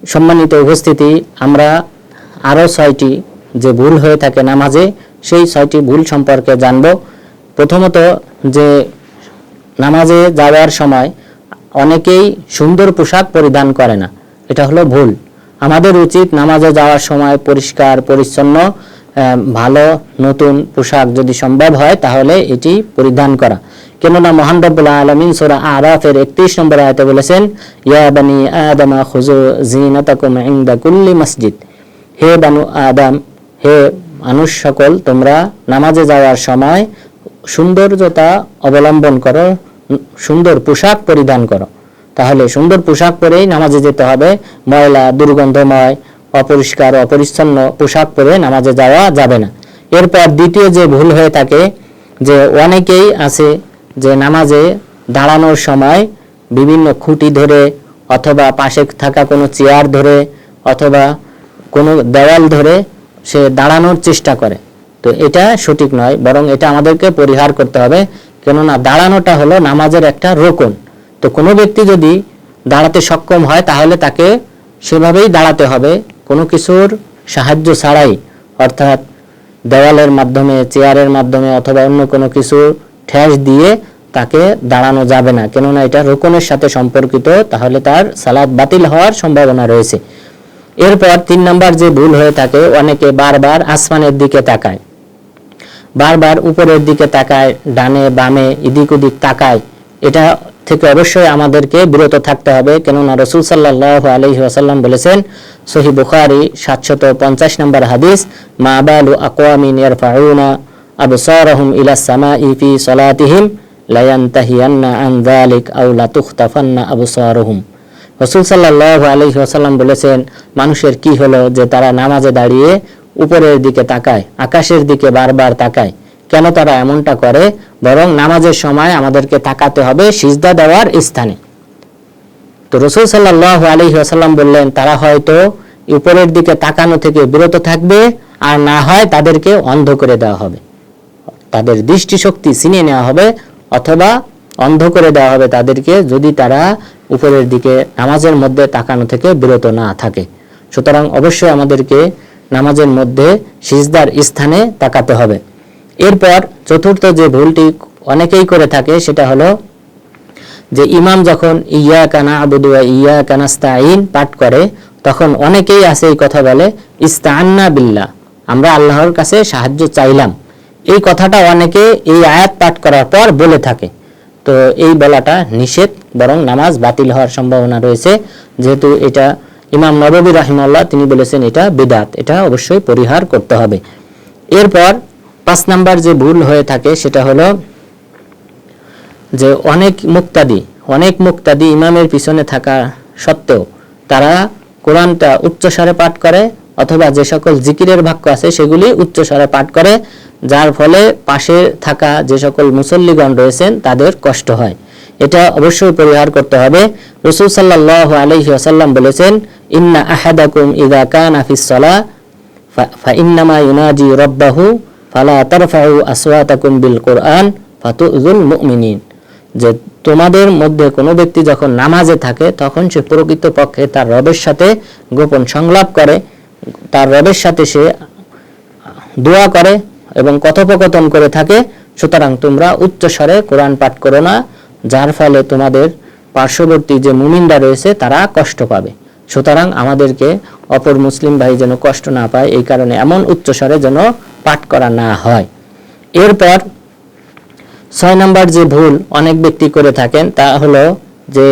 সম্মানিত উপস্থিতি, আমরা আরও 6টি যে ভুল হয়ে থাকে নামাজে, সেই 6টি ভুল সম্পর্কে জানব। প্রথমত, যে নামাজে যাওয়ার সময় অনেকেই সুন্দর পোশাক পরিধান করে না, এটা হলো ভুল। আমাদের উচিত নামাজে যাওয়ার সময় পরিষ্কার পরিচ্ছন্ন ভালো নতুন পোশাক যদি সম্ভব হয় তাহলে এটি পরিধান করা। কেননা মহান রব্বুল আলামিন সূরা আরাফের 31 নম্বর আয়াতে বলেছেন, ইয়া বানি আদম খুযু জিনাতাকুম ইনদা কুল্লি মসজিদ, হে বানু আদম, হে মানুষ সকল, তোমরা নামাজে যাওয়ার সময় সৌন্দর্যতা অবলম্বন করো, সুন্দর পোশাক পরিধান করো। তাহলে সুন্দর পোশাক পরেই নামাজে যেতে হবে, ময়লা দুর্গন্ধময় অপরিষ্কার অপরিচ্ছন্ন পোশাক পরে নামাজে যাওয়া যাবে না। এরপর দ্বিতীয় যে ভুল হয়ে থাকে, যে অনেকেই আছে যে নামাজে দাঁড়ানোর সময় বিভিন্ন খুঁটি ধরে অথবা পাশে থাকা কোনো চেয়ার ধরে অথবা কোনো দেওয়াল ধরে সে দাঁড়ানোর চেষ্টা করে। তো এটা সঠিক নয়, বরং এটা আমাদেরকে পরিহার করতে হবে। কেননা দাঁড়ানোটা হলো নামাজের একটা রোকন। তো কোনো ব্যক্তি যদি দাঁড়াতে সক্ষম হয় তাহলে তাকে সেভাবেই দাঁড়াতে হবে, কোনো কিছুর সাহায্য ছাড়াই, অর্থাৎ দেওয়ালের মাধ্যমে চেয়ারের মাধ্যমে অথবা অন্য কোনো কিছু ঠেস দিয়ে তাকে দাঁড়ানো যাবে না। কেননা এটা রোকনের সাথে সম্পর্কিত, তাহলে তার সালাত বাতিল হওয়ার সম্ভাবনা রয়েছে। এরপর 3 নম্বর যে ভুল হয়ে থাকে, অনেকে বারবার আসমানের দিকে তাকায়, বারবার উপরের দিকে তাকায়, ডানে বামে এদিক ওদিক তাকায়। এটা থেকে অবশ্যই আমাদেরকে বিরত থাকতে হবে। কেননা রাসূল সাল্লাল্লাহু আলাইহি ওয়াসাল্লাম বলেছেন, সহিহ বুখারী 750 নম্বর হাদিস, মা বালু আকওয়ামিন ইয়ারফাউনা আবসারহুম ইলা সামাই ফি সালাতিহিম লা ইয়ানতাহিয়ান্না আন যালিক আও লা তুখতাফান্না আবসারহুম। রাসূল সাল্লাল্লাহু আলাইহি ওয়াসাল্লাম বলেছেন, মানুষের কি হলো যে তারা নামাজে দাঁড়িয়ে উপরের দিকে তাকায়, আকাশের দিকে বারবার তাকায়। কেন তারা এমনটা করে? বরং নামাজের সময় আমাদেরকে তাকাতে হবে সিজদা দেওয়ার স্থানে। তো রাসূল সাল্লাল্লাহু আলাইহি ওয়াসাল্লাম বললেন, তারা হয়তো উপরের দিকে তাকানো থেকে বিরত থাকবে, আর না হয় তাদেরকে অন্ধ করে দেওয়া হবে, তাদের দৃষ্টিশক্তি ছিনিয়ে নেওয়া হবে অথবা অন্ধ করে দেওয়া হবে তাদেরকে, যদি তারা উপরের দিকে নামাজের মধ্যে তাকানো থেকে বিরত না থাকে। সুতরাং অবশ্যই আমাদেরকে নামাজের মধ্যে সিজদার স্থানে তাকাতে হবে। এরপর চতুর্থ যে ভুলটি অনেকেই করে থাকে, সেটা হলো যে ইমাম যখন ইয়াকা না'বুদু ওয়া ইয়াকা নাস্তাঈন পাঠ করে, তখন অনেকেই আছে এই কথা বলে, ইস্তাআন্না বিল্লাহ, আমরা আল্লাহর কাছে সাহায্য চাইলাম। এই কথাটা অনেকে এই আয়াত পাঠ করার পর বলে থাকে। তো এই বলাটা নিষেধ, বরং নামাজ বাতিল হওয়ার সম্ভাবনা রয়েছে। যেহেতু এটা ইমাম নববী রাহিমাহুল্লাহ তিনি বলেছেন এটা বিদআত, এটা অবশ্যই পরিহার করতে হবে। এরপর 5 নাম্বার যে ভুল হয়ে থাকে, সেটা হলো যে অনেক মুক্তাদি ইমামের পিছনে থাকা সত্ত্বেও তারা কোরআনটা উচ্চস্বরে পাঠ করে, অথবা যে সকল জিকিরের বাক্য আছে সেগুলি উচ্চস্বরে পাঠ করে, যার ফলে পাশে থাকা যে সকল মুসল্লিগণ রয়েছেন তাদের কষ্ট হয়। এটা অবশ্যই পরিহার করতে হবে। রাসূল সাল্লাল্লাহু আলাইহি ওয়াসাল্লাম বলেছেন, ইন্না আহাদাকুম ইযা কানা ফিস সালাহ ফা ইন্নামা ইউনাজি রাব্বাহু ফালা তারফাউ আসওয়াতাকুম বিল কুরআন ফাতুযুল মুমিনিন, যে তোমাদের মধ্যে কোনো ব্যক্তি যখন নামাজে থাকে তখন সে প্রকৃতপক্ষে তার রবের সাথে গোপন সংলাপ করে, তার রবের সাথে সে দোয়া করে এবং কথোপকথন করে থাকে। সুতরাং তোমরা উচ্চস্বরে কোরআন পাঠ করো না, যার ফলে তোমাদের পার্শ্ববর্তী যে মুমিনরা রয়েছে তারা কষ্ট পাবে। সুতরাং আমাদেরকে অপর মুসলিম ভাই যেন কষ্ট না পায়, এই কারণে এমন উচ্চস্বরে যেন পাঠ করা না হয়। এরপর 6 নাম্বার যে ভুল অনেক ব্যক্তি করে থাকেন, তা হলো যে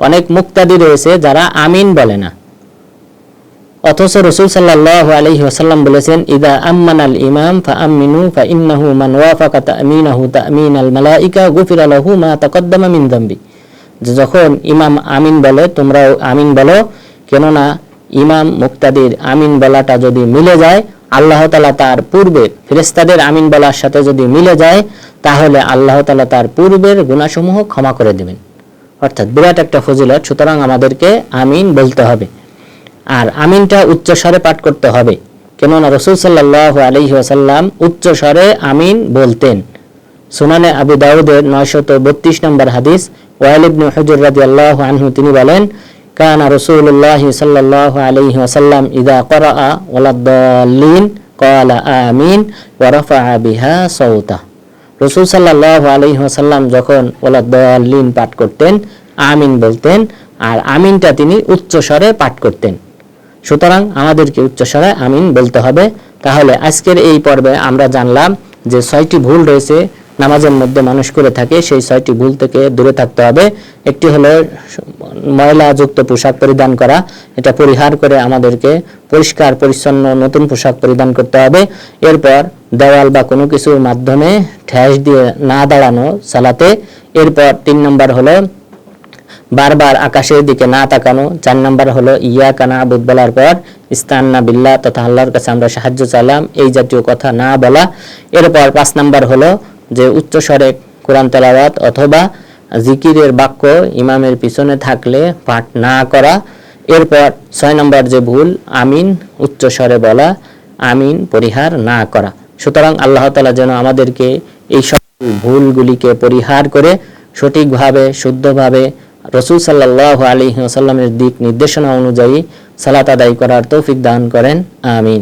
অনেক মুক্তাদি রয়েছে যারা আমিন বলে না, অথচ রাসূল সাল্লাল্লাহু আলাইহি ওয়াসাল্লাম বলেছেন, ইদা আম্মানাল ইমাম ফাআমিনু ফাইন্নাহু মান ওয়াফাকা তা'মিনাহু তা'মিনাল মালাইকা গুফিরা লাহু মা তাকদ্দামা মিন যামবি, যে যখন ইমাম আমিন বলে তোমরাও আমিন বলো, কেননা ইমাম মুক্তাদির আমিন বলাটা যদি মিলে যায়, আল্লাহ তাআলা তার পূর্বে ফেরেশতাদের আমিন বলার সাথে যদি মিলে যায়, তাহলে আল্লাহ তাআলা তার পূর্বের গুনাহসমূহ ক্ষমা করে দেবেন। অর্থাৎ বিরাট একটা ফজিলত। সুতরাং আমাদেরকে আমিন বলতে হবে, আর আমিনটা উচ্চস্বরে পাঠ করতে হবে। কেননা রাসূল সাল্লাল্লাহু আলাইহি ওয়াসাল্লাম উচ্চস্বরে আমিন বলতেন। সুনানে আবু দাউদের 932 নম্বর হাদিস, ওয়াইল ইবনে হুজর রাদিয়াল্লাহু আনহু তিনি বলেন, কানা রাসূলুল্লাহি সাল্লাল্লাহু আলাইহি ওয়াসাল্লাম ইযা ক্বারাআ ওয়ালাদ-দাল্লিন ক্বালা আমিন ওয়া রাফা'a বিহা সাওতা। রাসূল সাল্লাল্লাহু আলাইহি ওয়াসাল্লাম যখন ওয়ালাদ-দাল্লিন পাঠ করতেন আমিন বলতেন, আর আমিনটা তিনি উচ্চ স্বরে পাঠ করতেন। সুতরাং আমাদেরকে উচ্চ স্বরে আমিন বলতে হবে। তাহলে আজকের এই পর্বে আমরা জানলাম যে 6টি ভুল রয়েছে নামাজের মধ্যে মানুষ করে থাকে, সেই 6টি ভুল থেকে দূরে থাকতে হবে। একটি হলো ময়লাযুক্ত পোশাক পরিধান করা, এটা পরিহার করে আমাদেরকে পরিষ্কার পরিচ্ছন্ন নতুন পোশাক পরিধান করতে হবে। এরপর দেওয়াল বা কোনো কিছুর মাধ্যমে ঠেস দিয়ে না দাঁড়ানো সালাতে। এরপর 3 নম্বর হলো বারবার আকাশের দিকে না তাকানো। 4 নম্বর হলো ইয়াকা না'বুদু বলার পর ইস্তান্না বিল্লাহ তথা আল্লাহর কাছে আমরা সাহায্য চাইলাম, এই জাতীয় কথা না বলা। এরপর 5 নম্বর হলো যে উচ্চ স্বরে কোরআন তেলাওয়াত অথবা জিকিরের বাক্য ইমামের পিছনে থাকলে পাঠ না করা। এরপর 6 নম্বর যে ভুল আমিন উচ্চ স্বরে বলা, আমিন পরিহার না করা। সুতরাং আল্লাহ তাআলা যেন আমাদেরকে এই সব ভুলগুলিকে পরিহার করে সঠিকভাবে শুদ্ধভাবে রাসূল সাল্লাল্লাহু আলাইহি ওয়াসাল্লামের দিক নির্দেশনা অনুযায়ী সালাত আদায় করার তৌফিক দান করেন। আমিন।